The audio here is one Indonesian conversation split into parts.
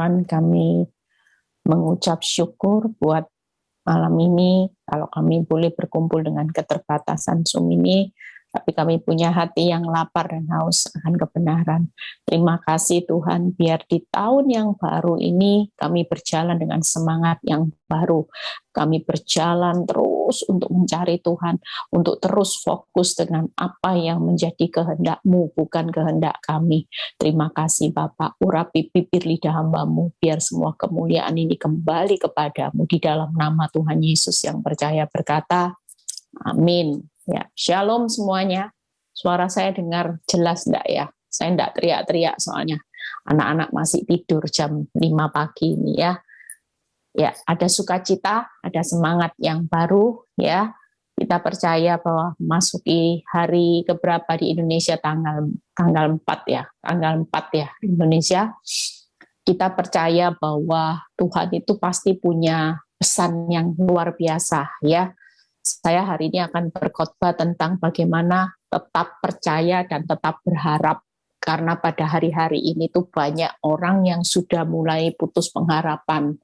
Tuhan, kami mengucap syukur buat malam ini, kalau kami boleh berkumpul dengan keterbatasan Zoom ini, tapi kami punya hati yang lapar dan haus akan kebenaran. Terima kasih Tuhan, biar di tahun yang baru ini kami berjalan dengan semangat yang baru. Kami berjalan terus untuk mencari Tuhan, untuk terus fokus dengan apa yang menjadi kehendak-Mu, bukan kehendak kami. Terima kasih Bapak, urapi bibir lidah hamba-Mu, biar semua kemuliaan ini kembali kepadamu di dalam nama Tuhan Yesus yang percaya berkata, amin. Ya, shalom semuanya. Suara saya dengar jelas enggak ya? Saya enggak teriak-teriak soalnya anak-anak masih tidur jam 5 pagi ini ya. Ya, ada sukacita, ada semangat yang baru ya. Kita percaya bahwa memasuki hari keberapa di Indonesia tanggal 4 ya. Tanggal 4 ya di Indonesia. Kita percaya bahwa Tuhan itu pasti punya pesan yang luar biasa ya. Saya hari ini akan berkhotbah tentang bagaimana tetap percaya dan tetap berharap. Karena pada hari-hari ini tuh banyak orang yang sudah mulai putus pengharapan.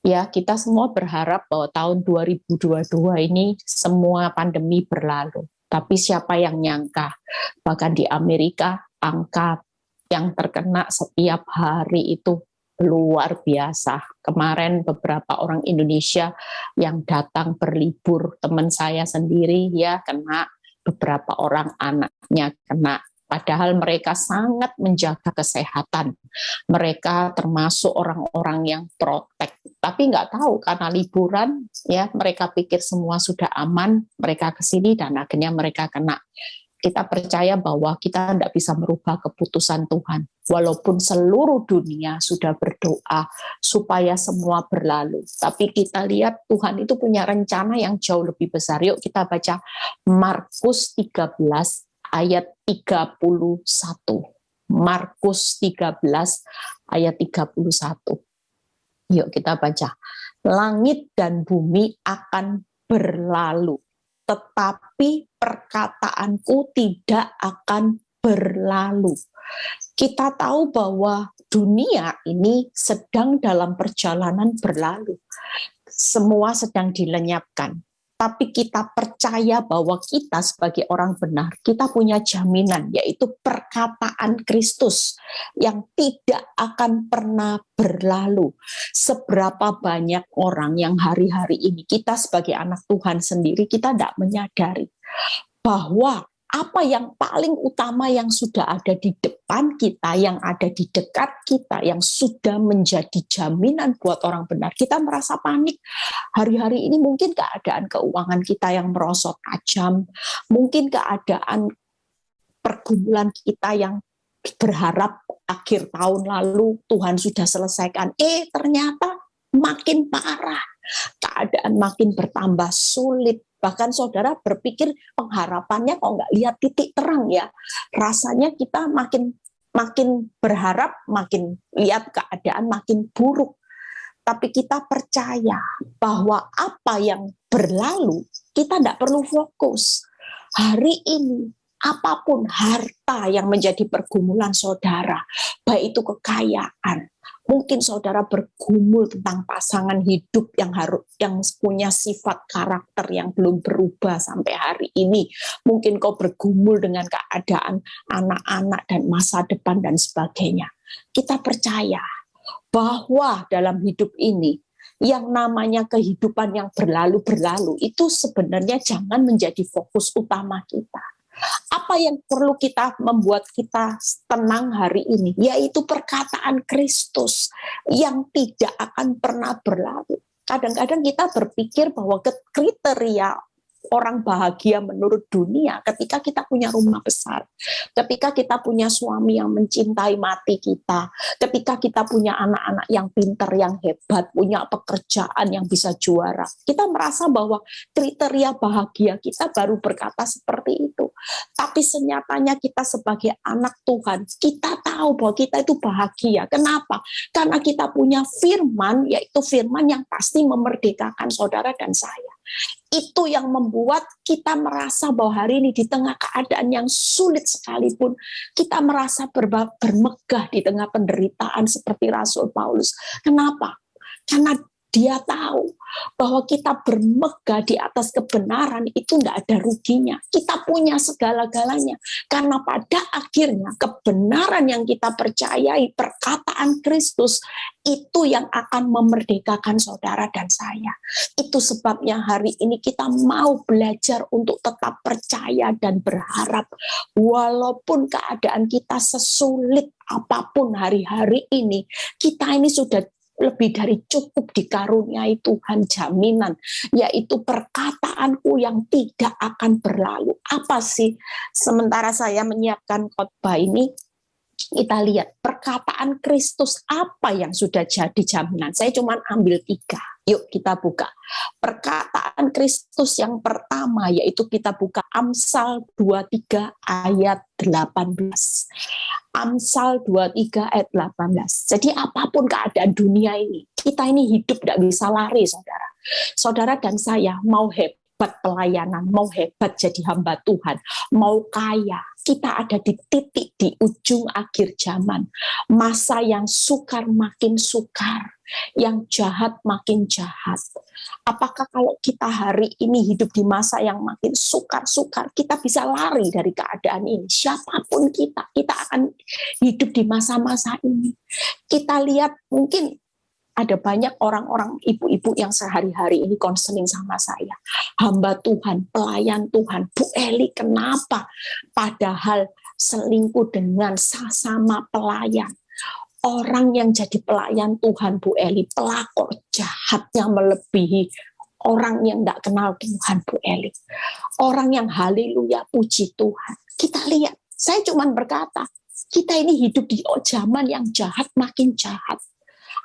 Ya, kita semua berharap bahwa tahun 2022 ini semua pandemi berlalu. Tapi siapa yang nyangka? Bahkan di Amerika, angka yang terkena setiap hari itu luar biasa. Kemarin beberapa orang Indonesia yang datang berlibur, teman saya sendiri ya kena, beberapa orang anaknya kena. Padahal mereka sangat menjaga kesehatan. Mereka termasuk orang-orang yang protek. Tapi nggak tahu karena liburan ya mereka pikir semua sudah aman, mereka ke sini dan akhirnya mereka kena. Kita percaya bahwa kita tidak bisa merubah keputusan Tuhan. Walaupun seluruh dunia sudah berdoa supaya semua berlalu. Tapi kita lihat Tuhan itu punya rencana yang jauh lebih besar. Yuk kita baca Markus 13 ayat 31. Markus 13 ayat 31. Yuk kita baca. Langit dan bumi akan berlalu, tetapi perkataanku tidak akan berlalu. Kita tahu bahwa dunia ini sedang dalam perjalanan berlalu. Semua sedang dilenyapkan. Tapi kita percaya bahwa kita sebagai orang benar, kita punya jaminan, yaitu perkataan Kristus yang tidak akan pernah berlalu. Seberapa banyak orang yang hari-hari ini, kita sebagai anak Tuhan sendiri, kita tidak menyadari bahwa apa yang paling utama yang sudah ada di depan kita, yang ada di dekat kita, yang sudah menjadi jaminan buat orang benar. Kita merasa panik. Hari-hari ini mungkin keadaan keuangan kita yang merosot tajam, mungkin keadaan pergumulan kita yang berharap akhir tahun lalu Tuhan sudah selesaikan. Ternyata makin parah. Keadaan makin bertambah sulit. Bahkan saudara berpikir pengharapannya kok nggak lihat titik terang ya. Rasanya kita makin berharap, makin lihat keadaan makin buruk. Tapi kita percaya bahwa apa yang berlalu, kita tidak perlu fokus. Hari ini, apapun harta yang menjadi pergumulan saudara, baik itu kekayaan, mungkin saudara bergumul tentang pasangan hidup yang punya sifat karakter yang belum berubah sampai hari ini. Mungkin kau bergumul dengan keadaan anak-anak dan masa depan dan sebagainya. Kita percaya bahwa dalam hidup ini yang namanya kehidupan yang berlalu-berlalu itu sebenarnya jangan menjadi fokus utama kita. Apa yang perlu kita membuat kita tenang hari ini, yaitu perkataan Kristus yang tidak akan pernah berlalu. Kadang-kadang kita berpikir bahwa kriteria orang bahagia menurut dunia ketika kita punya rumah besar, ketika kita punya suami yang mencintai mati kita, ketika kita punya anak-anak yang pintar, yang hebat, punya pekerjaan yang bisa juara. Kita merasa bahwa kriteria bahagia kita baru berkata seperti itu. Tapi senyatanya kita sebagai anak Tuhan, kita tahu bahwa kita itu bahagia. Kenapa? Karena kita punya firman, yaitu firman yang pasti memerdekakan saudara dan saya. Itu yang membuat kita merasa bahwa hari ini di tengah keadaan yang sulit sekalipun, kita merasa bermegah di tengah penderitaan seperti Rasul Paulus. Kenapa? Karena dia tahu bahwa kita bermegah di atas kebenaran itu tidak ada ruginya. Kita punya segala-galanya. Karena pada akhirnya kebenaran yang kita percayai, perkataan Kristus, itu yang akan memerdekakan saudara dan saya. Itu sebabnya hari ini kita mau belajar untuk tetap percaya dan berharap. Walaupun keadaan kita sesulit apapun hari-hari ini, kita ini sudah lebih dari cukup dikaruniai Tuhan jaminan, yaitu perkataanku yang tidak akan berlalu. Apa sih? Sementara saya menyiapkan khotbah ini, kita lihat perkataan Kristus apa yang sudah jadi jaminan. Saya cuma ambil 3. Yuk kita buka. Perkataan Kristus yang pertama, yaitu kita buka Amsal 23 ayat 18. Amsal 23 ayat 18. Jadi apapun keadaan dunia ini, kita ini hidup tidak bisa lari, saudara. Saudara dan saya mau hebat pelayanan, mau hebat jadi hamba Tuhan, mau kaya, kita ada di titik di ujung akhir zaman. Masa yang sukar makin sukar, yang jahat makin jahat. Apakah kalau kita hari ini hidup di masa yang makin sukar-sukar, kita bisa lari dari keadaan ini? Siapapun kita akan hidup di masa-masa ini. Kita lihat mungkin ada banyak orang-orang ibu-ibu yang sehari-hari ini konseling sama saya. Hamba Tuhan, pelayan Tuhan. Bu Eli, kenapa? Padahal selingkuh dengan sesama pelayan. Orang yang jadi pelayan Tuhan, Bu Eli, pelakor jahatnya melebihi orang yang tidak kenal Tuhan, Bu Eli. Orang yang haleluya, puji Tuhan. Kita lihat, saya cuma berkata, kita ini hidup di zaman yang jahat makin jahat.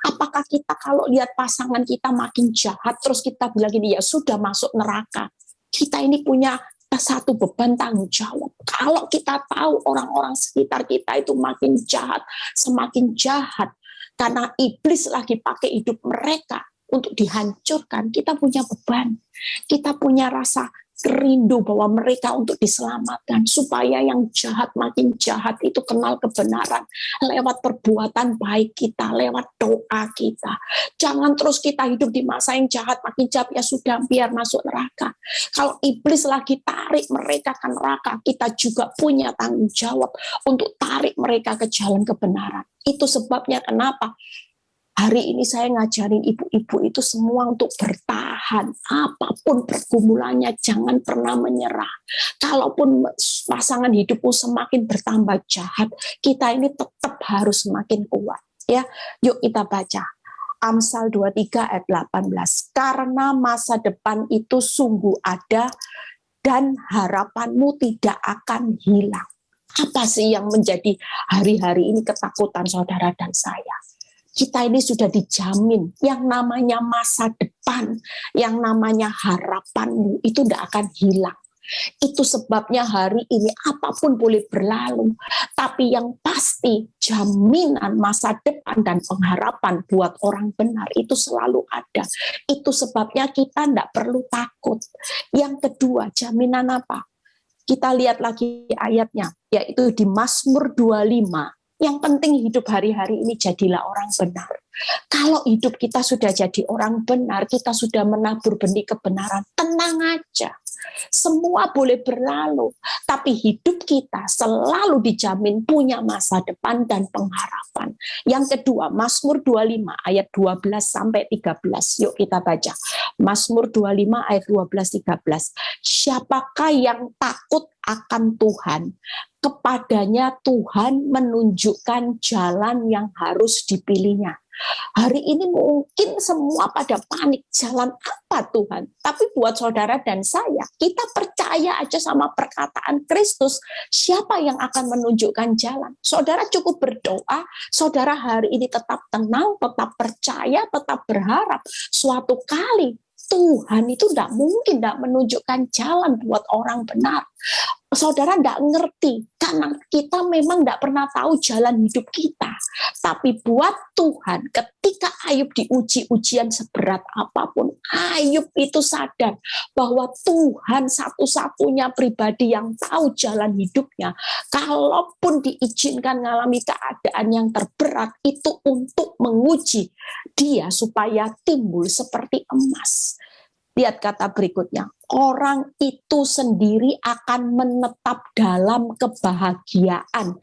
Apakah kita kalau lihat pasangan kita makin jahat, terus kita bilang gini, ya sudah masuk neraka. Kita ini punya satu beban tanggung jawab. Kalau kita tahu orang-orang sekitar kita itu makin jahat, semakin jahat, karena iblis lagi pakai hidup mereka untuk dihancurkan, kita punya beban. Kita punya rasa rindu bahwa mereka untuk diselamatkan, supaya yang jahat makin jahat itu kenal kebenaran lewat perbuatan baik kita, lewat doa kita. Jangan terus kita hidup di masa yang jahat makin jahat, ya sudah biar masuk neraka. Kalau iblis lagi tarik mereka ke neraka, kita juga punya tanggung jawab untuk tarik mereka ke jalan kebenaran. Itu sebabnya kenapa hari ini saya ngajarin ibu-ibu itu semua untuk bertahan. Apapun pergumulannya, jangan pernah menyerah. Kalaupun pasangan hidupmu semakin bertambah jahat, kita ini tetap harus semakin kuat. Ya, yuk kita baca. Amsal 23 ayat 18. Karena masa depan itu sungguh ada dan harapanmu tidak akan hilang. Apa sih yang menjadi hari-hari ini ketakutan saudara dan saya? Kita ini sudah dijamin yang namanya masa depan, yang namanya harapanmu itu tidak akan hilang. Itu sebabnya hari ini apapun boleh berlalu, tapi yang pasti jaminan masa depan dan pengharapan buat orang benar itu selalu ada. Itu sebabnya kita tidak perlu takut. Yang kedua, jaminan apa? Kita lihat lagi ayatnya, yaitu di Mazmur 25. Yang penting hidup hari-hari ini jadilah orang benar. Kalau hidup kita sudah jadi orang benar, kita sudah menabur benih kebenaran, tenang aja. Semua boleh berlalu, tapi hidup kita selalu dijamin punya masa depan dan pengharapan. Yang kedua, Mazmur 25 ayat 12 sampai 13. Yuk kita baca. Mazmur 25 ayat 12-13. Siapakah yang takut akan Tuhan? Kepadanya Tuhan menunjukkan jalan yang harus dipilihnya. Hari ini mungkin semua pada panik, jalan apa Tuhan? Tapi buat saudara dan saya, kita percaya aja sama perkataan Kristus, siapa yang akan menunjukkan jalan? Saudara cukup berdoa, saudara hari ini tetap tenang, tetap percaya, tetap berharap. Suatu kali Tuhan itu tidak mungkin tidak menunjukkan jalan buat orang benar. Saudara tidak ngerti, karena kita memang tidak pernah tahu jalan hidup kita. Tapi buat Tuhan, ketika Ayub diuji ujian seberat apapun, Ayub itu sadar bahwa Tuhan satu-satunya pribadi yang tahu jalan hidupnya. Kalaupun diizinkan mengalami keadaan yang terberat, itu untuk menguji dia supaya timbul seperti emas. Lihat kata berikutnya, orang itu sendiri akan menetap dalam kebahagiaan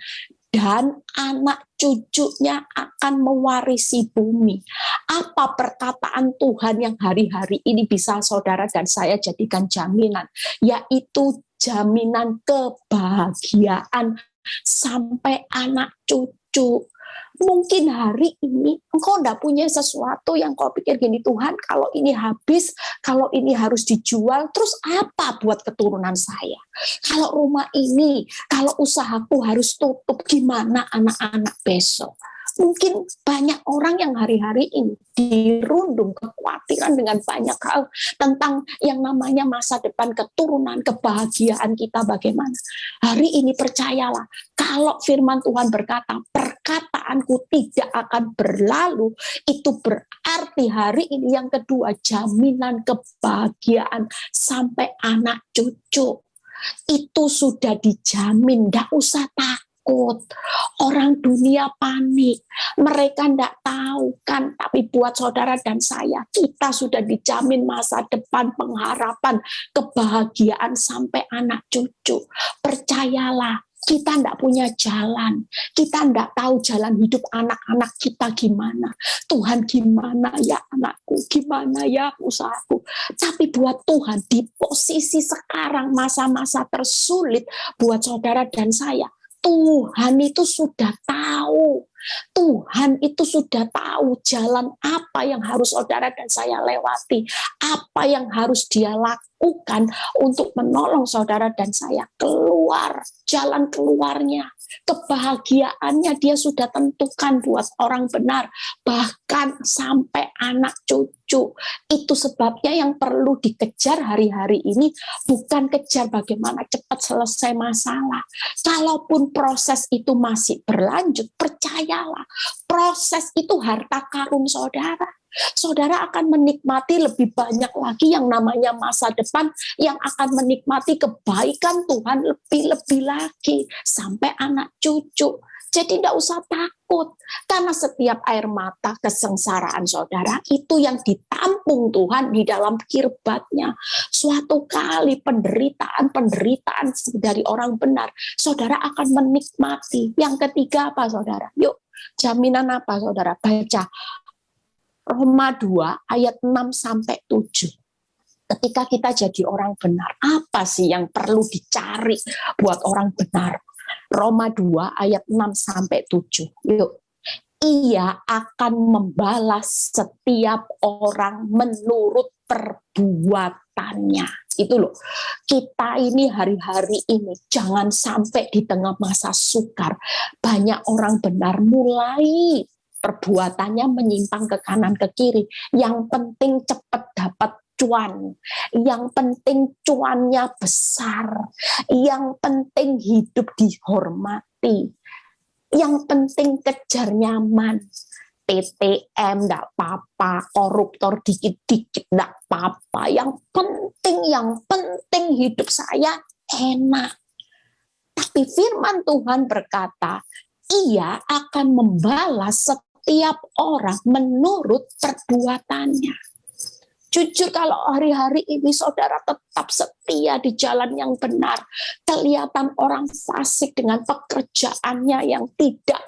dan anak cucunya akan mewarisi bumi. Apa perkataan Tuhan yang hari-hari ini bisa saudara dan saya jadikan jaminan? Yaitu jaminan kebahagiaan sampai anak cucu. Mungkin hari ini engkau tidak punya sesuatu yang kau pikir gini, Tuhan kalau ini habis, kalau ini harus dijual, terus apa buat keturunan saya? Kalau rumah ini, kalau usahaku harus tutup, gimana anak-anak besok? Mungkin banyak orang yang hari-hari ini dirundung kekhawatiran dengan banyak hal tentang yang namanya masa depan keturunan, kebahagiaan kita bagaimana. Hari ini percayalah, kalau firman Tuhan berkata, perkataanku tidak akan berlalu, itu berarti hari ini yang kedua, jaminan kebahagiaan sampai anak cucu. Itu sudah dijamin, tidak usah takut. Orang dunia panik, mereka tidak tahu kan, tapi buat saudara dan saya, kita sudah dijamin masa depan, pengharapan, kebahagiaan sampai anak cucu. Percayalah, kita tidak punya jalan, kita tidak tahu jalan hidup anak-anak kita gimana. Tuhan gimana ya anakku, gimana ya usahaku. Tapi buat Tuhan di posisi sekarang masa-masa tersulit buat saudara dan saya, Tuhan itu sudah tahu. Tuhan itu sudah tahu jalan apa yang harus saudara dan saya lewati. Apa yang harus dia lakukan untuk menolong saudara dan saya keluar. Jalan keluarnya. Kebahagiaannya dia sudah tentukan buat orang benar. Bahkan sampai anak cucu. Itu sebabnya yang perlu dikejar hari-hari ini bukan kejar bagaimana cepat selesai masalah. Kalaupun proses itu masih berlanjut, percayalah, proses itu harta karun saudara. Saudara akan menikmati lebih banyak lagi yang namanya masa depan, yang akan menikmati kebaikan Tuhan lebih-lebih lagi sampai anak cucu. Jadi tidak usah takut, karena setiap air mata kesengsaraan saudara itu yang ditampung Tuhan di dalam kirbatnya. Suatu kali penderitaan dari orang benar, saudara akan menikmati. Yang ketiga apa saudara? Yuk, jaminan apa saudara? Baca Roma 2 ayat 6-7. Ketika kita jadi orang benar, apa sih yang perlu dicari buat orang benar? Roma 2 ayat 6-7. Yuk. Ia akan membalas setiap orang menurut perbuatannya. Itu loh. Kita ini hari-hari ini jangan sampai di tengah masa sukar banyak orang benar mulai perbuatannya menyimpang ke kanan ke kiri. Yang penting cepat dapat cuan, yang penting cuannya besar, yang penting hidup dihormati, yang penting kejar nyaman. TTM enggak apa-apa, koruptor dikit-dikit enggak apa-apa, yang penting hidup saya enak. Tapi firman Tuhan berkata, ia akan membalas setiap orang menurut perbuatannya. Jujur kalau hari-hari ini saudara tetap setia di jalan yang benar, kelihatan orang fasik dengan pekerjaannya yang tidak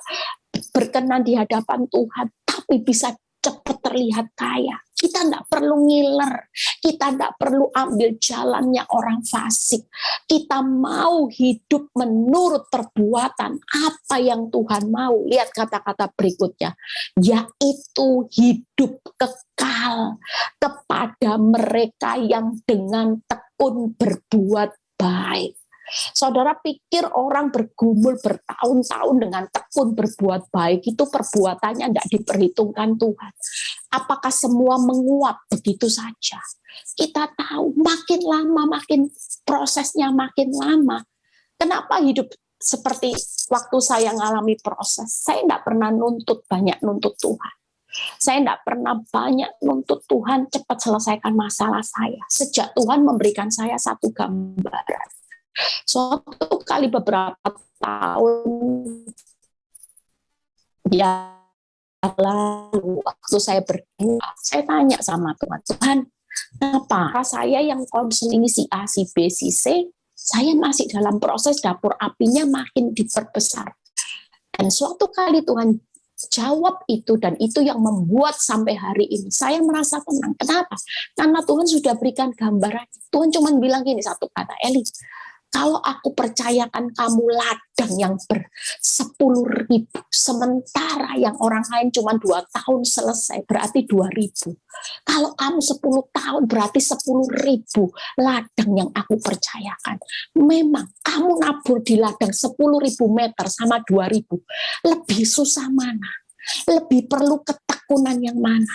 berkenan di hadapan Tuhan, tapi bisa cepat terlihat kaya. Kita tidak perlu ngiler, kita tidak perlu ambil jalannya orang fasik. Kita mau hidup menurut perbuatan apa yang Tuhan mau. Lihat kata-kata berikutnya, yaitu hidup kekal kepada mereka yang dengan tekun berbuat baik. Saudara pikir orang bergumul bertahun-tahun dengan tekun berbuat baik itu perbuatannya tidak diperhitungkan Tuhan? Apakah semua menguap begitu saja? Kita tahu makin lama makin prosesnya makin lama. Kenapa hidup seperti waktu saya ngalami proses? Saya tidak pernah banyak nuntut Tuhan. Saya tidak pernah banyak nuntut Tuhan cepat selesaikan masalah saya. Sejak Tuhan memberikan saya satu gambaran. Suatu kali beberapa tahun ya lalu waktu saya berdoa, saya tanya sama Tuhan, Tuhan, kenapa saya yang konseling si A, si B, si C, saya masih dalam proses dapur apinya makin diperbesar. Dan suatu kali Tuhan jawab itu, dan itu yang membuat sampai hari ini saya merasa tenang. Kenapa? Karena Tuhan sudah berikan gambaran. Tuhan cuma bilang gini satu kata, Eli, kalau aku percayakan kamu ladang yang ber-10.000, sementara yang orang lain cuma 2 tahun selesai, berarti 2.000. Kalau kamu 10 tahun, berarti 10.000 ladang yang aku percayakan. Memang kamu nabur di ladang 10.000 meter sama 2.000, lebih susah mana? Lebih perlu ketekunan yang mana?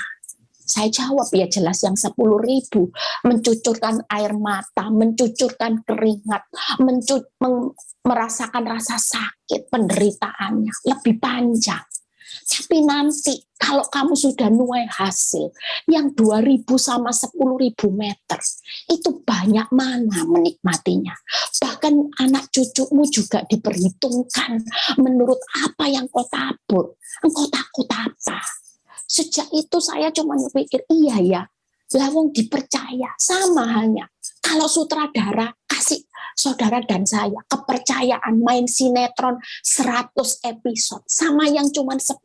Saya jawab, ya jelas yang 10.000, mencucurkan air mata, mencucurkan keringat, merasakan rasa sakit, penderitaannya lebih panjang. Tapi nanti kalau kamu sudah nuai hasil yang 2.000 sama 10.000 meter, itu banyak mana menikmatinya. Bahkan anak cucumu juga diperhitungkan menurut apa yang kau tabur. Engkau takut apa? Sejak itu saya cuma berpikir, iya ya, lawang dipercaya, sama halnya. Kalau sutradara kasih saudara dan saya kepercayaan main sinetron 100 episode, sama yang cuma 10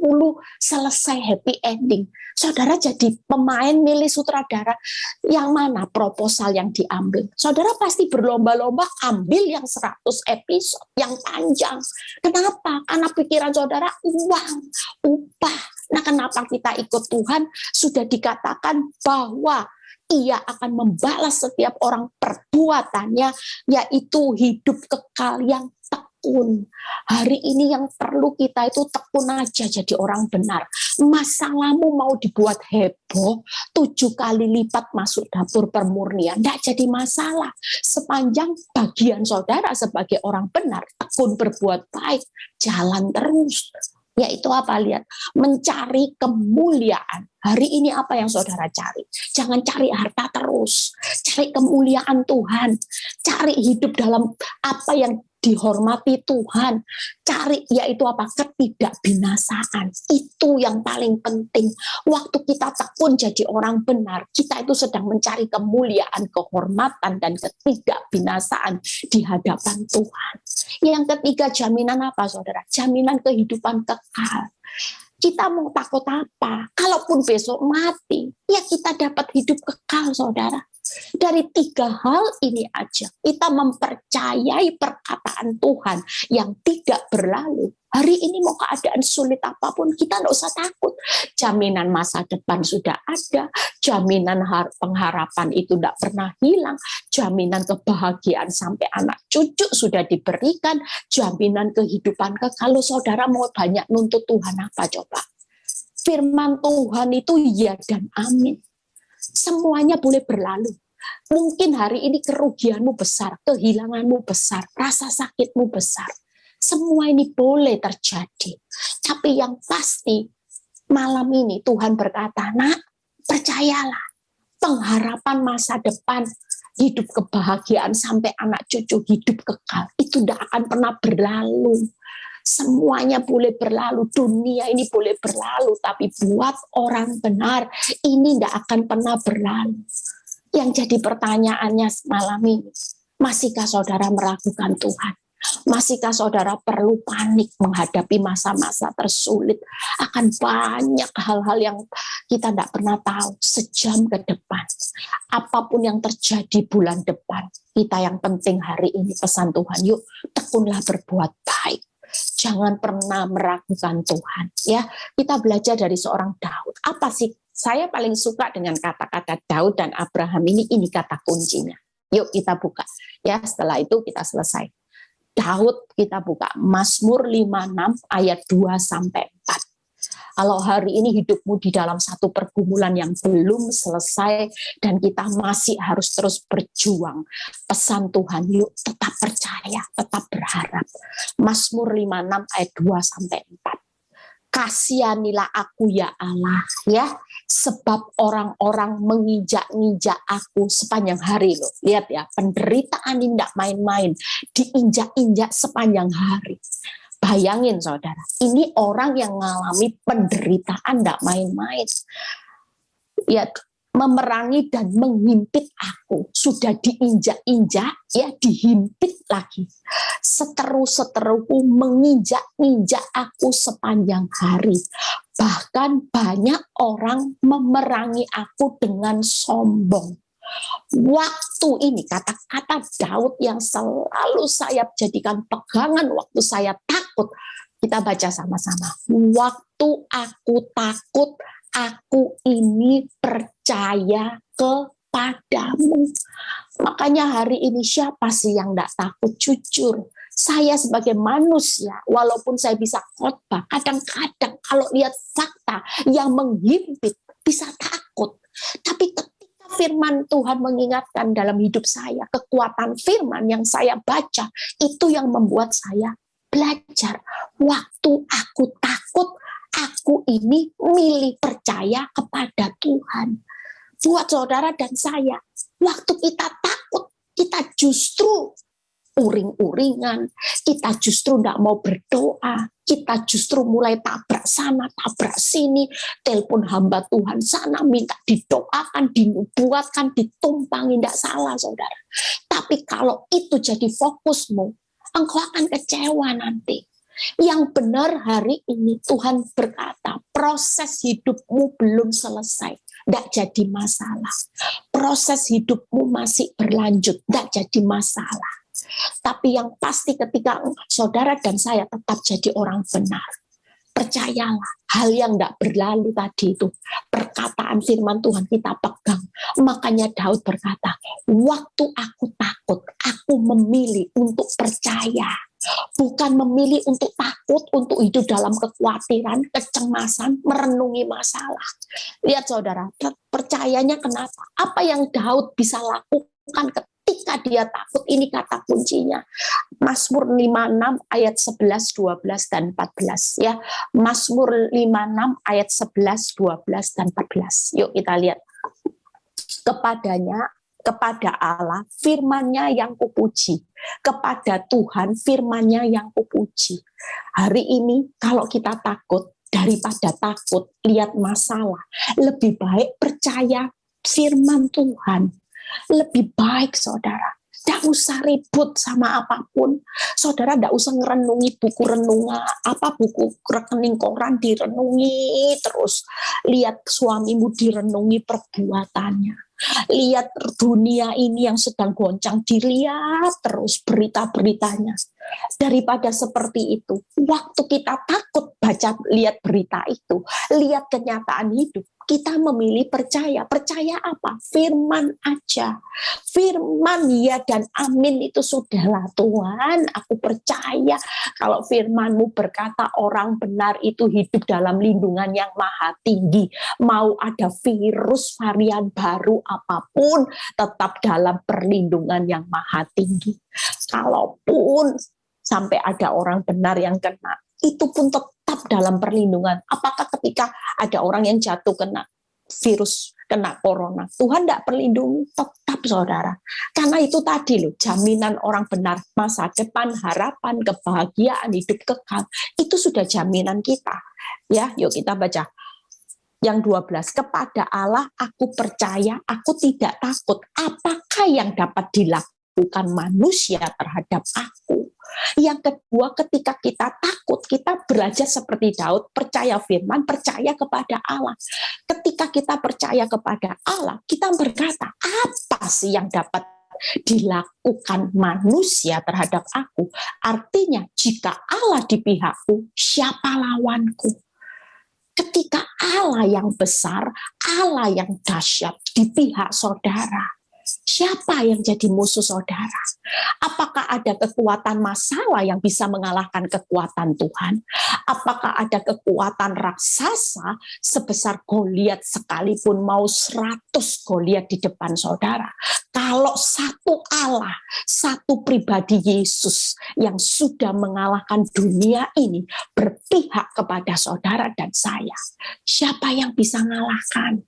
selesai happy ending. Saudara jadi pemain milih sutradara, yang mana proposal yang diambil? Saudara pasti berlomba-lomba ambil yang 100 episode, yang panjang. Kenapa? Karena pikiran saudara uang, upah. Nah, kenapa kita ikut Tuhan? Sudah dikatakan bahwa Ia akan membalas setiap orang perbuatannya, yaitu hidup kekal yang tekun. Hari ini yang perlu kita itu tekun aja jadi orang benar. Masalahmu mau dibuat heboh, 7 kali lipat masuk dapur permurnian, tidak jadi masalah. Sepanjang bagian saudara sebagai orang benar, tekun berbuat baik, jalan terus. Yaitu apa? Lihat, mencari kemuliaan. Hari ini apa yang saudara cari? Jangan cari harta terus, cari kemuliaan Tuhan, cari hidup dalam apa yang dihormati Tuhan, cari yaitu apa? Ketidakbinasaan. Itu yang paling penting. Waktu kita tekun jadi orang benar, kita itu sedang mencari kemuliaan, kehormatan, dan ketidakbinasaan di hadapan Tuhan. Yang ketiga, jaminan apa, saudara? Jaminan kehidupan kekal. Kita mau takut apa? Kalaupun besok mati, ya kita dapat hidup kekal, saudara. Dari 3 hal ini aja, kita mempercayai perkataan Tuhan yang tidak berlalu. Hari ini mau keadaan sulit apapun, kita tidak usah takut. Jaminan masa depan sudah ada, jaminan pengharapan itu tidak pernah hilang, jaminan kebahagiaan sampai anak cucu sudah diberikan, jaminan kehidupan kekal. Kalau saudara mau banyak nuntut Tuhan apa coba? Firman Tuhan itu ya dan amin. Semuanya boleh berlalu. Mungkin hari ini kerugianmu besar, kehilanganmu besar, rasa sakitmu besar. Semua ini boleh terjadi. Tapi yang pasti malam ini Tuhan berkata, nak, percayalah, pengharapan masa depan, hidup kebahagiaan sampai anak cucu, hidup kekal, itu tidak akan pernah berlalu. Semuanya boleh berlalu, dunia ini boleh berlalu, tapi buat orang benar, ini tidak akan pernah berlalu. Yang jadi pertanyaannya malam ini, masihkah saudara meragukan Tuhan? Masihkah saudara perlu panik menghadapi masa-masa tersulit? Akan banyak hal-hal yang kita tidak pernah tahu sejam ke depan. Apapun yang terjadi bulan depan, kita yang penting hari ini pesan Tuhan, yuk tekunlah berbuat baik. Jangan pernah meragukan Tuhan. Ya, kita belajar dari seorang Daud. Apa sih? Saya paling suka dengan kata-kata Daud dan Abraham ini kata kuncinya. Yuk kita buka. Ya, setelah itu kita selesai. Daud, kita buka Mazmur 56 ayat 2-4. Kalau hari ini hidupmu di dalam satu pergumulan yang belum selesai dan kita masih harus terus berjuang, pesan Tuhan, yuk tetap percaya, tetap berharap. Mazmur 56 ayat 2-4. Kasihanilah aku ya Allah, ya, sebab orang-orang menginjak-injak aku sepanjang hari loh. Lihat ya, penderitaan ini tidak main-main, diinjak-injak sepanjang hari. Bayangin saudara, ini orang yang mengalami penderitaan tidak main-main. Ya, memerangi dan menghimpit aku, sudah diinjak-injak, ya dihimpit lagi. Seteru-seteruku menginjak-injak aku sepanjang hari. Bahkan banyak orang memerangi aku dengan sombong. Waktu ini, kata-kata Daud yang selalu saya jadikan pegangan waktu saya takut. Kita baca sama-sama. Waktu aku takut, aku ini percaya kepadamu. Makanya hari ini siapa sih yang tidak takut? Jujur, saya sebagai manusia, walaupun saya bisa khotbah, kadang-kadang kalau lihat fakta yang menghimpit, bisa takut. Tapi firman Tuhan mengingatkan dalam hidup saya, kekuatan firman yang saya baca, itu yang membuat saya belajar. Waktu aku takut, aku ini milih percaya kepada Tuhan. Buat saudara dan saya, waktu kita takut, kita justru uring-uringan, kita justru tidak mau berdoa, kita justru mulai tabrak sana, tabrak sini, telepon hamba Tuhan sana, minta didoakan, dinubuatkan, ditumpangi, tidak salah saudara. Tapi kalau itu jadi fokusmu, engkau akan kecewa nanti. Yang benar hari ini Tuhan berkata, proses hidupmu belum selesai, tidak jadi masalah. Proses hidupmu masih berlanjut, tidak jadi masalah. Tapi yang pasti ketika saudara dan saya tetap jadi orang benar, percayalah, hal yang tidak berlalu tadi itu, perkataan firman Tuhan kita pegang. Makanya Daud berkata, waktu aku takut, aku memilih untuk percaya. Bukan memilih untuk takut, untuk hidup dalam kekhawatiran, kecemasan, merenungi masalah. Lihat saudara, percayanya kenapa? Apa yang Daud bisa lakukan ketika dia takut? Ini kata kuncinya. Mazmur 56 ayat 11, 12, dan 14. Ya, Mazmur 56 ayat 11, 12, dan 14. Yuk kita lihat. Kepada Allah, firman-Nya yang kupuji. Kepada Tuhan, firman-Nya yang kupuji. Hari ini kalau kita takut, daripada takut lihat masalah, lebih baik percaya firman Tuhan. Lebih baik saudara, tidak usah ribut sama apapun. Saudara tidak usah ngerenungi buku renungan, buku rekening koran direnungi terus. Lihat suamimu direnungi perbuatannya. Lihat dunia ini yang sedang goncang, dilihat terus berita-beritanya. Daripada seperti itu, waktu kita takut lihat berita itu, lihat kenyataan hidup, kita memilih percaya. Percaya apa? Firman aja. Firman ya dan amin itu sudahlah Tuhan, aku percaya kalau firman-Mu berkata orang benar itu hidup dalam lindungan yang maha tinggi. Mau ada virus varian baru apapun, tetap dalam perlindungan yang maha tinggi. Kalaupun sampai ada orang benar yang kena, itu pun tetap dalam perlindungan. Apakah ketika ada orang yang jatuh kena virus, kena corona, Tuhan tidak perlindungi? Tetap saudara. Karena itu tadi loh, jaminan orang benar, masa depan, harapan, kebahagiaan, hidup kekal, itu sudah jaminan kita. Ya, yuk kita baca. Yang 12, kepada Allah aku percaya, aku tidak takut. Apakah yang dapat dilakukan manusia terhadap aku? Yang kedua, ketika kita takut, kita belajar seperti Daud, percaya firman, percaya kepada Allah. Ketika kita percaya kepada Allah, kita berkata, apa sih yang dapat dilakukan manusia terhadap aku? Artinya, jika Allah di pihakku, siapa lawanku? Ketika Allah yang besar, Allah yang dahsyat di pihak saudara, Siapa yang jadi musuh saudara? Apakah ada kekuatan masalah yang bisa mengalahkan kekuatan Tuhan? Apakah ada kekuatan raksasa sebesar Goliat sekalipun mau 100 Goliat di depan saudara? Kalau satu Allah, satu pribadi Yesus yang sudah mengalahkan dunia ini berpihak kepada saudara dan saya, siapa yang bisa mengalahkan?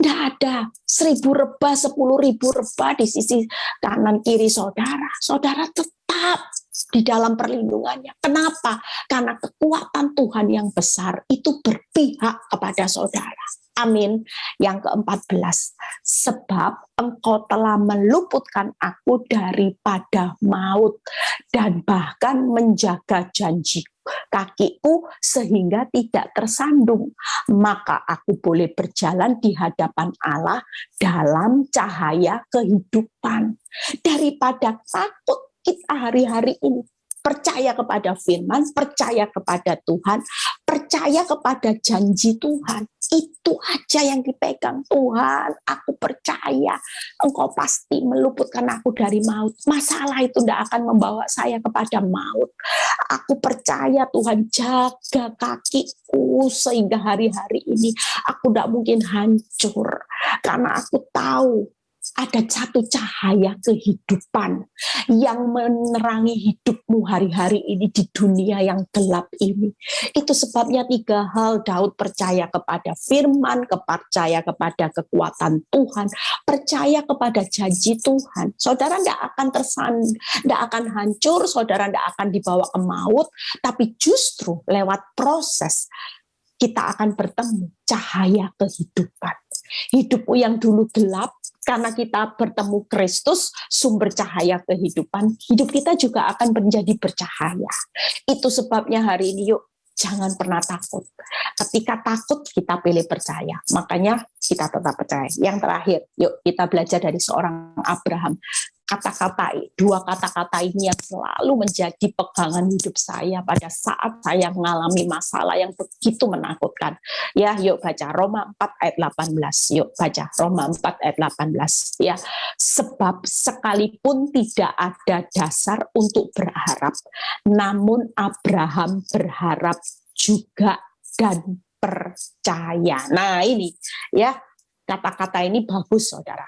Tidak ada 1.000 rebah, 10.000 rebah di sisi kanan kiri saudara. Saudara tetap di dalam perlindungannya. Kenapa? Karena kekuatan Tuhan yang besar itu berpihak kepada saudara. Amin. Yang ke-14, sebab engkau telah meluputkan aku daripada maut dan bahkan menjaga janji kakiku sehingga tidak tersandung, maka aku boleh berjalan di hadapan Allah dalam cahaya kehidupan. Daripada takut kita hari-hari ini, percaya kepada firman, percaya kepada Tuhan, percaya kepada janji Tuhan. Itu aja yang dipegang. Tuhan, aku percaya Engkau pasti meluputkan aku dari maut. Masalah itu tidak akan membawa saya kepada maut. Aku percaya Tuhan jaga kakiku sehingga hari-hari ini aku tidak mungkin hancur. Karena aku tahu ada satu cahaya kehidupan yang menerangi hidupmu hari-hari ini di dunia yang gelap ini. Itu sebabnya 3 hal Daud percaya kepada firman, percaya kepada kekuatan Tuhan, percaya kepada janji Tuhan. Saudara tidak akan tidak akan hancur, saudara tidak akan dibawa ke maut, tapi justru lewat proses kita akan bertemu cahaya kehidupan. Hidupmu yang dulu gelap, karena kita bertemu Kristus, sumber cahaya kehidupan, hidup kita juga akan menjadi bercahaya. Itu sebabnya hari ini yuk, jangan pernah takut. Ketika takut, kita pilih percaya. Makanya kita tetap percaya. Yang terakhir, yuk kita belajar dari seorang Abraham. Dua kata-kata ini yang selalu menjadi pegangan hidup saya pada saat saya mengalami masalah yang begitu menakutkan. Ya, yuk baca Roma 4 ayat 18. Yuk baca Roma 4 ayat 18. Ya, sebab sekalipun tidak ada dasar untuk berharap, namun Abraham berharap juga dan percaya. Nah, ini ya, kata-kata ini bagus, saudara.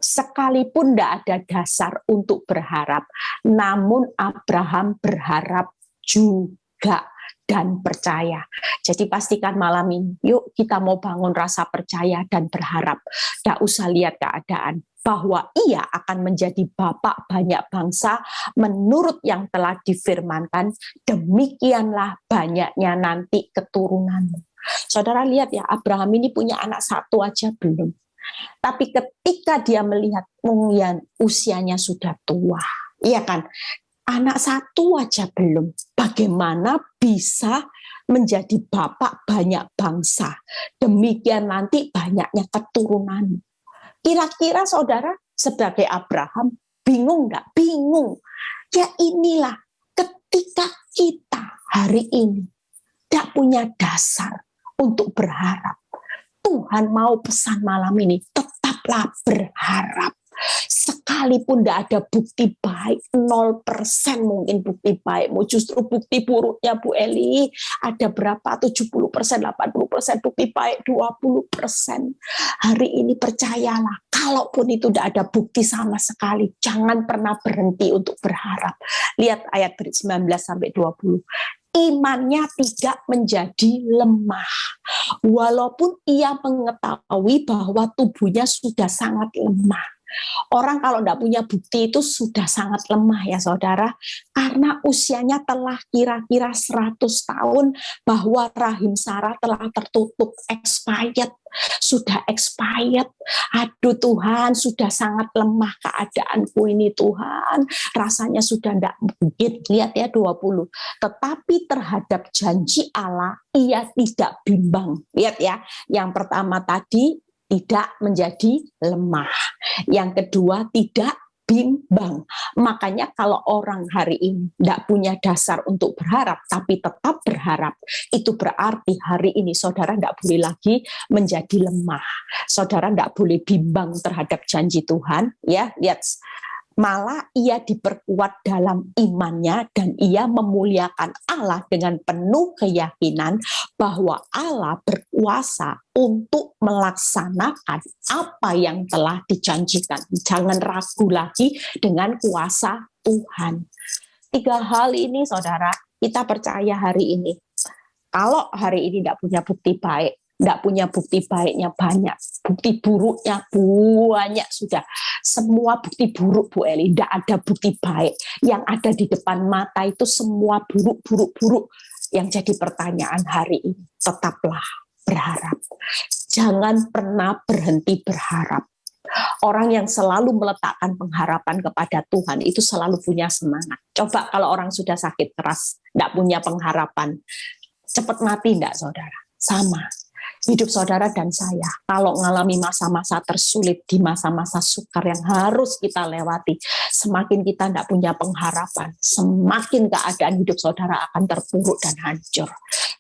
Sekalipun tidak ada dasar untuk berharap, namun Abraham berharap juga dan percaya. Jadi pastikan malam ini, yuk kita mau bangun rasa percaya dan berharap. Tidak usah lihat keadaan, bahwa ia akan menjadi bapak banyak bangsa menurut yang telah difirmankan, demikianlah banyaknya nanti keturunanmu. Saudara lihat ya, Abraham ini punya anak 1 aja belum. Tapi ketika dia melihat usianya sudah tua, iya kan, anak 1 aja belum, bagaimana bisa menjadi bapak banyak bangsa, demikian nanti banyaknya keturunan. Kira-kira saudara sebagai Abraham bingung nggak? Bingung. Ya inilah ketika kita hari ini tidak punya dasar untuk berharap, Tuhan mau pesan malam ini, tetaplah berharap. Sekalipun tidak ada bukti baik, 0% mungkin bukti baikmu, justru bukti buruknya Bu Eli, ada berapa? 70%, 80% bukti baik, 20%. Hari ini percayalah, kalaupun itu tidak ada bukti sama sekali, jangan pernah berhenti untuk berharap. Lihat ayat 19-20. Imannya tidak menjadi lemah. Walaupun ia mengetahui bahwa tubuhnya sudah sangat lemah. Orang kalau tidak punya bukti itu sudah sangat lemah ya saudara, karena usianya telah kira-kira 100 tahun, bahwa rahim Sarah telah tertutup, expired, sudah expired. Aduh Tuhan, sudah sangat lemah keadaanku ini Tuhan, rasanya sudah tidak mungkin. Lihat ya 20, tetapi terhadap janji Allah ia tidak bimbang. Lihat ya, yang pertama tadi tidak menjadi lemah. Yang kedua tidak bimbang. Makanya kalau orang hari ini tidak punya dasar untuk berharap, tapi tetap berharap, itu berarti hari ini saudara tidak boleh lagi menjadi lemah. Saudara tidak boleh bimbang terhadap janji Tuhan. Ya, lihat. Malah ia diperkuat dalam imannya dan ia memuliakan Allah dengan penuh keyakinan bahwa Allah berkuasa untuk melaksanakan apa yang telah dijanjikan. Jangan ragu lagi dengan kuasa Tuhan. 3 hal ini saudara, kita percaya hari ini. Kalau hari ini tidak punya bukti baik, tidak punya bukti baiknya banyak, bukti buruknya banyak sudah. Semua bukti buruk Bu Eli, tidak ada bukti baik. Yang ada di depan mata itu semua buruk. Yang jadi pertanyaan hari ini, tetaplah berharap. Jangan pernah berhenti berharap. Orang yang selalu meletakkan pengharapan kepada Tuhan itu selalu punya semangat. Coba kalau orang sudah sakit keras, tidak punya pengharapan, cepat mati tidak saudara? Sama. Hidup saudara dan saya, kalau mengalami masa-masa tersulit, di masa-masa sukar yang harus kita lewati, semakin kita tidak punya pengharapan, semakin keadaan hidup saudara akan terpuruk dan hancur.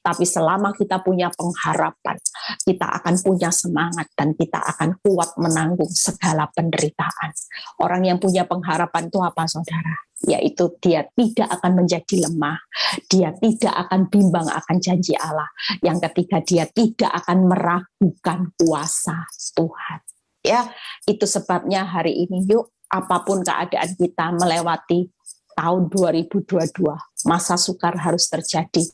Tapi selama kita punya pengharapan, kita akan punya semangat dan kita akan kuat menanggung segala penderitaan. Orang yang punya pengharapan itu apa saudara? Yaitu dia tidak akan menjadi lemah, dia tidak akan bimbang akan janji Allah. Yang ketiga, dia tidak akan meragukan kuasa Tuhan. Ya, itu sebabnya hari ini yuk, apapun keadaan kita melewati tahun 2022, masa sukar harus terjadi.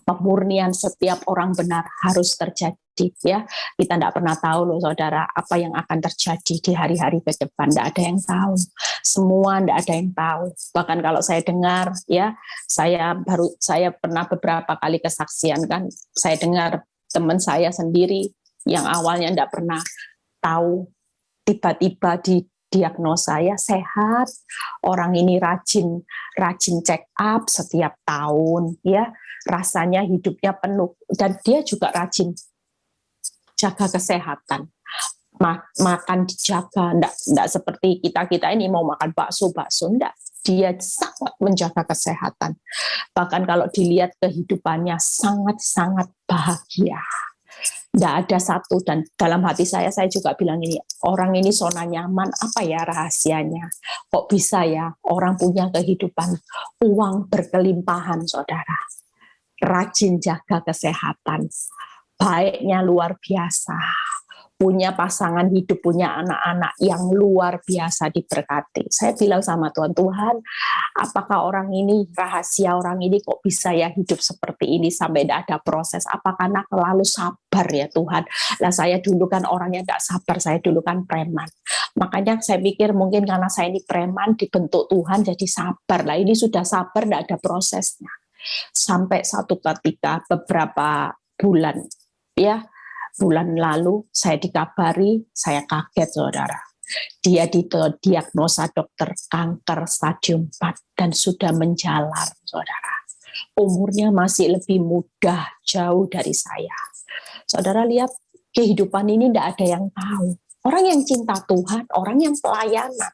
Pemurnian setiap orang benar harus terjadi. Ya, kita tidak pernah tahu loh saudara apa yang akan terjadi di hari-hari ke depan. Tidak ada yang tahu, semua tidak ada yang tahu. Bahkan kalau saya dengar, ya saya pernah beberapa kali kesaksian kan, saya dengar teman saya sendiri yang awalnya tidak pernah tahu, tiba-tiba diagnosa ya sehat, orang ini rajin check up setiap tahun, ya rasanya hidupnya penuh dan dia juga rajin jaga kesehatan, makan dijaga, enggak seperti kita ini mau makan bakso, enggak. Dia sangat menjaga kesehatan. Bahkan kalau dilihat kehidupannya sangat-sangat bahagia. Enggak ada satu, dan dalam hati saya juga bilang ini, orang ini zona nyaman, apa ya rahasianya? Kok bisa ya orang punya kehidupan, uang berkelimpahan saudara, rajin jaga kesehatan, baiknya luar biasa, punya pasangan hidup, punya anak-anak yang luar biasa diberkati. Saya bilang sama Tuhan, apakah orang ini, rahasia orang ini kok bisa ya hidup seperti ini sampai tidak ada proses? Apa karena terlalu sabar ya Tuhan? Lah saya dulu kan orangnya tidak sabar, saya dulu kan preman. Makanya saya pikir mungkin karena saya ini preman dibentuk Tuhan jadi sabar. Lah ini sudah sabar, tidak ada prosesnya. Sampai satu ketika beberapa bulan, ya bulan lalu saya dikabari, saya kaget saudara. Dia didiagnosa dokter kanker stadium 4 dan sudah menjalar saudara. Umurnya masih lebih muda jauh dari saya. Saudara lihat kehidupan ini tidak ada yang tahu. Orang yang cinta Tuhan, orang yang pelayanan,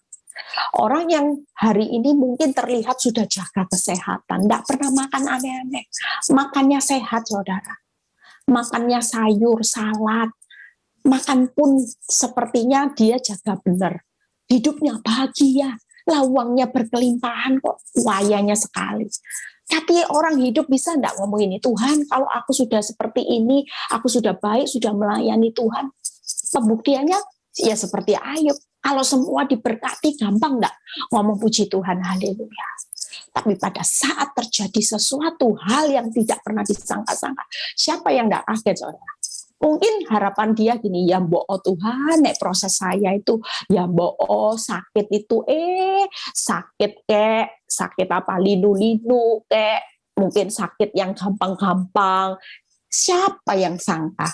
orang yang hari ini mungkin terlihat sudah jaga kesehatan, tidak pernah makan aneh-aneh, makannya sehat saudara. Makannya sayur, salad, makan pun sepertinya dia jaga benar. Hidupnya bahagia, lawangnya berkelimpahan kok, wayanya sekali. Tapi orang hidup bisa enggak ngomong ini, Tuhan kalau aku sudah seperti ini, aku sudah baik, sudah melayani Tuhan. Pembuktiannya ya seperti Ayub. Kalau semua diberkati, gampang enggak ngomong puji Tuhan, haleluya. Tapi pada saat terjadi sesuatu hal yang tidak pernah disangka-sangka, siapa yang tidak kaget saudara? Mungkin harapan dia gini, ya mbok Tuhan, nek proses saya itu, ya mbok sakit itu, sakit apa, linu-linu, mungkin sakit yang gampang-gampang. Siapa yang sangka?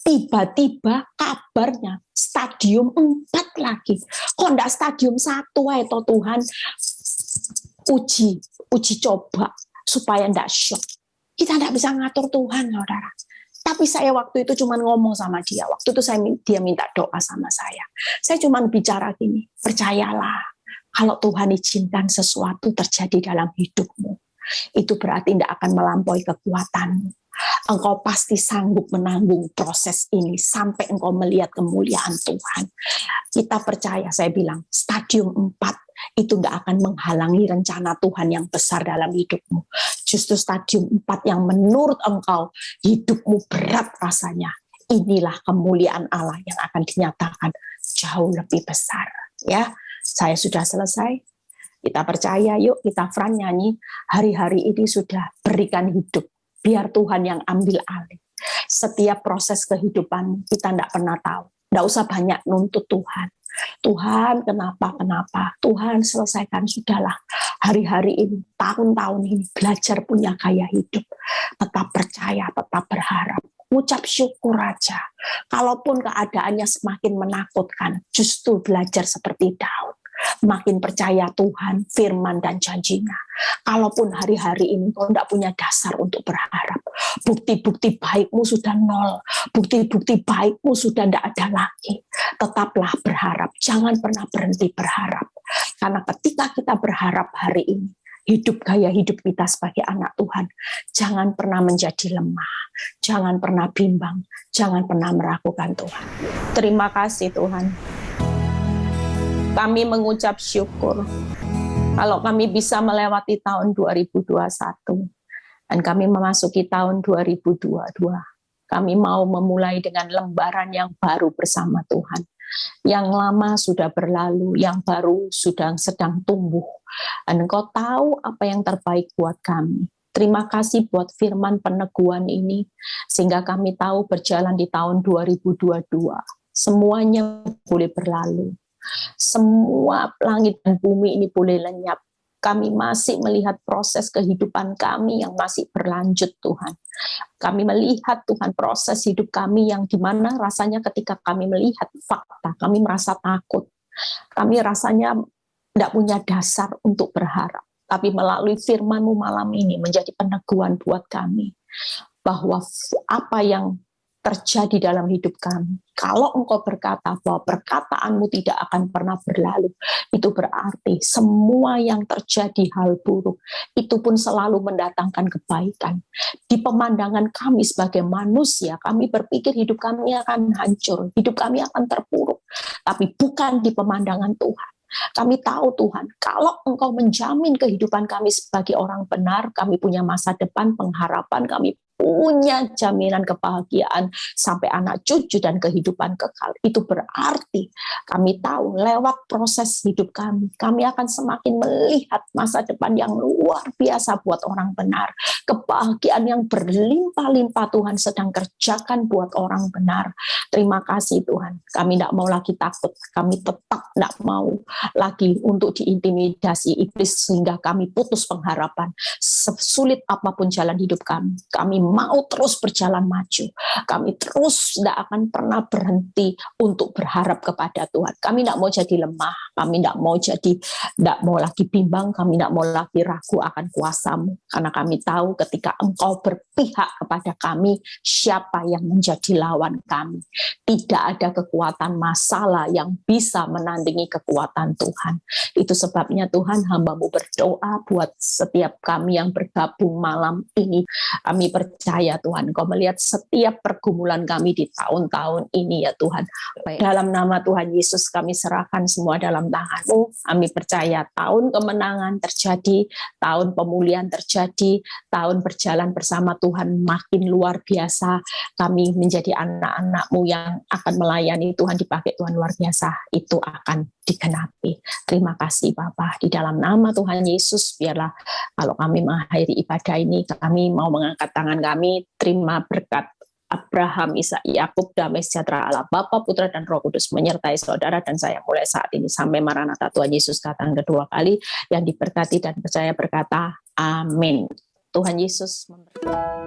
Tiba-tiba kabarnya stadium 4 lagi. Kok enggak stadium 1 toh Tuhan? Uji coba supaya enggak shock. Kita enggak bisa ngatur Tuhan, saudara. Tapi saya waktu itu cuma ngomong sama dia. Waktu itu dia minta doa sama saya. Saya cuma bicara gini, percayalah, Kalau Tuhan izinkan sesuatu terjadi dalam hidupmu, itu berarti tidak akan melampaui kekuatanmu. Engkau pasti sanggup menanggung proses ini sampai engkau melihat kemuliaan Tuhan. Kita percaya, saya bilang, stadium 4 itu tidak akan menghalangi rencana Tuhan yang besar dalam hidupmu. Justru stadium 4 yang menurut engkau hidupmu berat rasanya, inilah kemuliaan Allah yang akan dinyatakan jauh lebih besar. Ya, saya sudah selesai. Kita percaya, yuk kita Fran nyanyi, hari-hari ini sudah berikan hidup. Biar Tuhan yang ambil alih. Setiap proses kehidupan kita tidak pernah tahu. Tidak usah banyak nuntut Tuhan. Tuhan kenapa? Tuhan selesaikan, sudahlah. Hari-hari ini, tahun-tahun ini, belajar punya gaya hidup. Tetap percaya, tetap berharap. Ucap syukur aja. Kalaupun keadaannya semakin menakutkan, justru belajar seperti Daud. Makin percaya Tuhan, firman dan janjinya. Kalaupun hari-hari ini kau tidak punya dasar untuk berharap, bukti-bukti baikmu sudah nol, bukti-bukti baikmu sudah tidak ada lagi, tetaplah berharap, jangan pernah berhenti berharap. Karena ketika kita berharap hari ini, hidup gaya hidup kita sebagai anak Tuhan, jangan pernah menjadi lemah, jangan pernah bimbang, jangan pernah meragukan Tuhan. Terima kasih Tuhan. Kami mengucap syukur kalau kami bisa melewati tahun 2021 dan kami memasuki tahun 2022. Kami mau memulai dengan lembaran yang baru bersama Tuhan. Yang lama sudah berlalu, yang baru sedang tumbuh. Dan Engkau tahu apa yang terbaik buat kami. Terima kasih buat firman peneguhan ini, sehingga kami tahu berjalan di tahun 2022. Semuanya boleh berlalu. Semua langit dan bumi ini boleh lenyap. Kami masih melihat proses kehidupan kami yang masih berlanjut Tuhan. Kami melihat Tuhan proses hidup kami yang dimana rasanya ketika kami melihat fakta, kami merasa takut. Kami rasanya tidak punya dasar untuk berharap. Tapi melalui firman-Mu malam ini menjadi peneguhan buat kami. Bahwa apa yang terjadi dalam hidup kami. Kalau Engkau berkata bahwa perkataanmu tidak akan pernah berlalu, itu berarti semua yang terjadi hal buruk, itu pun selalu mendatangkan kebaikan. Di pemandangan kami sebagai manusia, kami berpikir hidup kami akan hancur, hidup kami akan terpuruk. Tapi bukan di pemandangan Tuhan. Kami tahu Tuhan, kalau Engkau menjamin kehidupan kami sebagai orang benar, kami punya masa depan, pengharapan, kami punya jaminan kebahagiaan sampai anak cucu dan kehidupan kekal. Itu berarti kami tahu lewat proses hidup kami akan semakin melihat masa depan yang luar biasa buat orang benar. Kebahagiaan yang berlimpah-limpah Tuhan sedang kerjakan buat orang benar. Terima kasih Tuhan. Kami tidak mau lagi takut. Kami tetap tidak mau lagi untuk diintimidasi iblis sehingga kami putus pengharapan. Sesulit apapun jalan hidup kami mau terus berjalan maju. Kami terus tidak akan pernah berhenti untuk berharap kepada Tuhan. Kami tidak mau jadi lemah, kami tidak mau lagi bimbang, kami tidak mau lagi ragu akan kuasa-Mu. Karena kami tahu ketika Engkau berpihak kepada kami, siapa yang menjadi lawan kami. Tidak ada kekuatan masalah yang bisa menandingi kekuatan Tuhan. Itu sebabnya Tuhan, hamba-Mu berdoa buat setiap kami yang bergabung malam ini. Kami percaya Tuhan, Engkau melihat setiap pergumulan kami di tahun-tahun ini ya Tuhan. Dalam nama Tuhan Yesus kami serahkan semua dalam tangan-Mu. Kami percaya tahun kemenangan terjadi, tahun pemulihan terjadi, tahun berjalan bersama Tuhan makin luar biasa. Kami menjadi anak-anak-Mu yang akan melayani Tuhan, dipakai Tuhan luar biasa. Itu akan digenapi. Terima kasih Bapa. Di dalam nama Tuhan Yesus, biarlah kalau kami mengakhiri ibadah ini, kami mau mengangkat tangan kami, terima berkat Abraham, Ishak, Yakub, damai sejahtera Allah Bapa, Putra dan Roh Kudus menyertai saudara dan saya mulai saat ini sampai Maranatha Tuhan Yesus datang kedua kali. Yang diberkati dan percaya berkata amin. Tuhan Yesus memberkati.